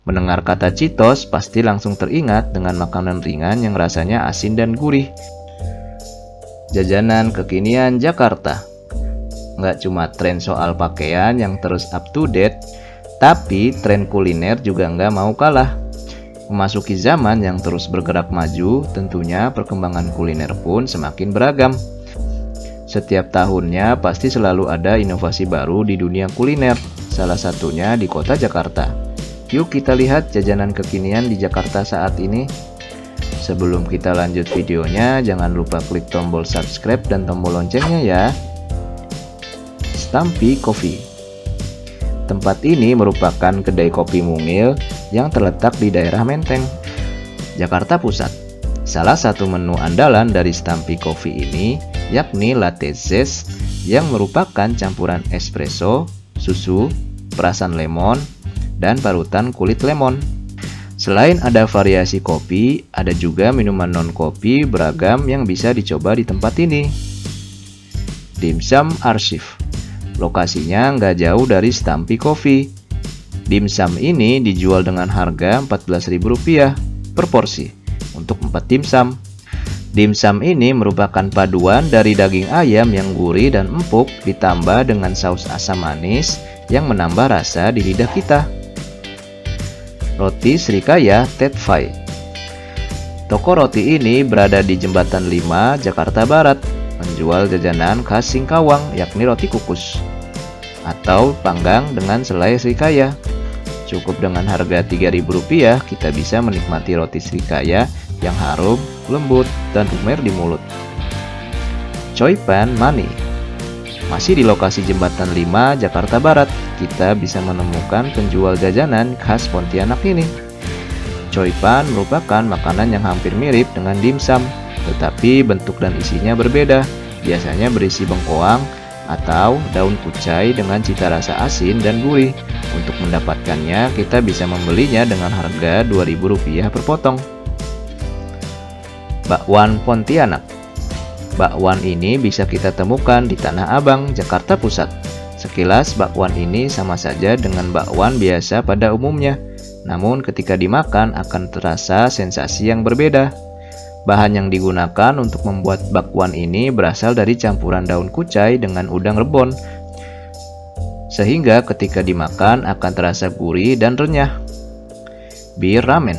Mendengar kata Cheetos, pasti langsung teringat dengan makanan ringan yang rasanya asin dan gurih. Jajanan kekinian Jakarta. Nggak cuma tren soal pakaian yang terus up to date, tapi tren kuliner juga nggak mau kalah. Memasuki zaman yang terus bergerak maju, tentunya perkembangan kuliner pun semakin beragam. Setiap tahunnya pasti selalu ada inovasi baru di dunia kuliner, salah satunya di kota Jakarta. Yuk kita lihat jajanan kekinian di Jakarta saat ini. Sebelum kita lanjut videonya, jangan lupa klik tombol subscribe dan tombol loncengnya ya. Stumpy Coffee. Tempat ini merupakan kedai kopi mungil yang terletak di daerah Menteng, Jakarta Pusat. Salah satu menu andalan dari Stumpy Coffee ini yakni latte zest yang merupakan campuran espresso, susu, perasan lemon, dan parutan kulit lemon. Selain ada variasi kopi, ada juga minuman non-kopi beragam yang bisa dicoba di tempat ini. Dimsum Arsif. Lokasinya nggak jauh dari Stumpy Coffee. Dimsum ini dijual dengan harga Rp14.000 per porsi untuk 4 dimsum. Dimsum ini merupakan paduan dari daging ayam yang gurih dan empuk ditambah dengan saus asam manis yang menambah rasa di lidah kita. Roti Srikaya Tetfai. Toko roti ini berada di Jembatan 5, Jakarta Barat, menjual jajanan khas Singkawang yakni roti kukus atau panggang dengan selai Srikaya. Cukup dengan harga Rp3.000 kita bisa menikmati roti Srikaya yang harum, lembut, dan lumer di mulut. Choi Pan Mani. Masih di lokasi Jembatan 5, Jakarta Barat, kita bisa menemukan penjual jajanan khas Pontianak ini. Choi Pan merupakan makanan yang hampir mirip dengan dimsum, tetapi bentuk dan isinya berbeda. Biasanya berisi bengkoang atau daun kucai dengan cita rasa asin dan gurih. Untuk mendapatkannya, kita bisa membelinya dengan harga Rp2.000 per potong. Bakwan Pontianak. Bakwan ini bisa kita temukan di Tanah Abang, Jakarta Pusat. Sekilas bakwan ini sama saja dengan bakwan biasa pada umumnya, namun ketika dimakan akan terasa sensasi yang berbeda. Bahan yang digunakan untuk membuat bakwan ini berasal dari campuran daun kucai dengan udang rebon, sehingga ketika dimakan akan terasa gurih dan renyah. Bir ramen.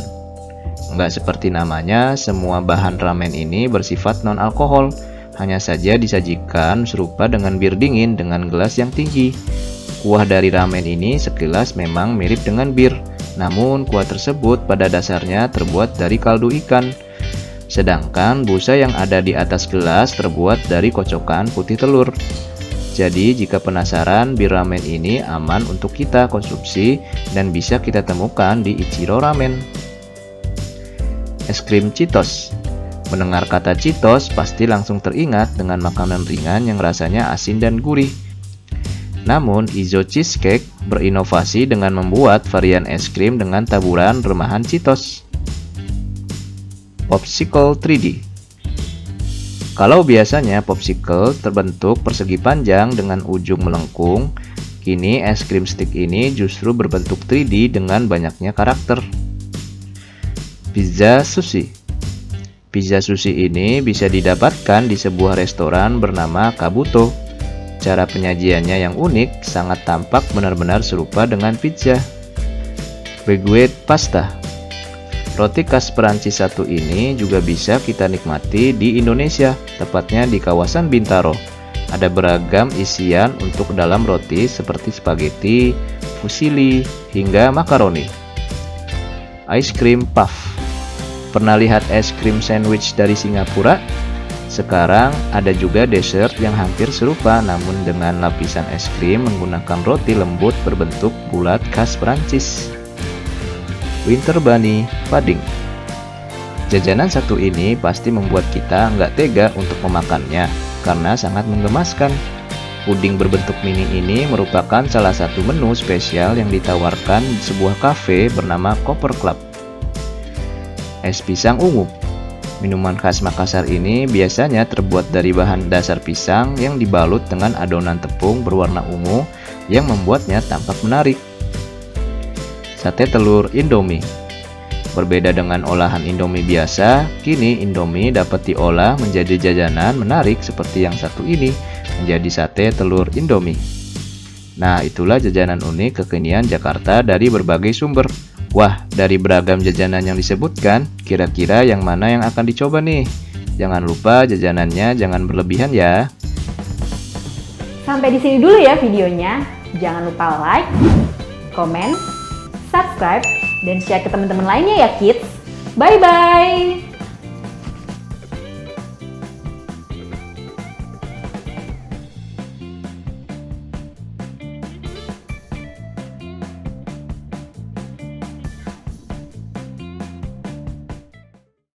Nggak seperti namanya, semua bahan ramen ini bersifat non-alkohol, hanya saja disajikan serupa dengan bir dingin dengan gelas yang tinggi. Kuah dari ramen ini sekilas memang mirip dengan bir, namun kuah tersebut pada dasarnya terbuat dari kaldu ikan, sedangkan busa yang ada di atas gelas terbuat dari kocokan putih telur. Jadi jika penasaran, bir ramen ini aman untuk kita konsumsi dan bisa kita temukan di Ichiro Ramen. Es krim Cheetos. Mendengar kata Cheetos, pasti langsung teringat dengan makanan ringan yang rasanya asin dan gurih. Namun, Izo Cheesecake berinovasi dengan membuat varian es krim dengan taburan remahan Cheetos. Popsicle 3D. Kalau biasanya popsicle terbentuk persegi panjang dengan ujung melengkung, kini es krim stick ini justru berbentuk 3D dengan banyaknya karakter. Pizza sushi. Pizza sushi ini bisa didapatkan di sebuah restoran bernama Kabuto. Cara penyajiannya yang unik, sangat tampak benar-benar serupa dengan pizza. Baguette pasta. Roti khas Perancis satu ini juga bisa kita nikmati di Indonesia, tepatnya di kawasan Bintaro. Ada beragam isian untuk dalam roti seperti spaghetti, fusilli, hingga makaroni. Ice cream puff. Pernah lihat es krim sandwich dari Singapura? Sekarang ada juga dessert yang hampir serupa namun dengan lapisan es krim menggunakan roti lembut berbentuk bulat khas Perancis. Winter Bunny Pudding. Jajanan satu ini pasti membuat kita nggak tega untuk memakannya karena sangat menggemaskan. Puding berbentuk mini ini merupakan salah satu menu spesial yang ditawarkan di sebuah kafe bernama Copper Club. Es pisang ungu. Minuman khas Makassar ini biasanya terbuat dari bahan dasar pisang yang dibalut dengan adonan tepung berwarna ungu yang membuatnya tampak menarik. sate telur Indomie. Berbeda dengan olahan Indomie biasa, kini Indomie dapat diolah menjadi jajanan menarik seperti yang satu ini, menjadi sate telur Indomie. Nah, itulah jajanan unik kekinian Jakarta dari berbagai sumber. Wah, dari beragam jajanan yang disebutkan, kira-kira yang mana yang akan dicoba nih? Jangan lupa jajanannya jangan berlebihan ya. Sampai di sini dulu ya videonya. Jangan lupa like, komen, subscribe, dan share ke teman-teman lainnya ya kids. Bye-bye!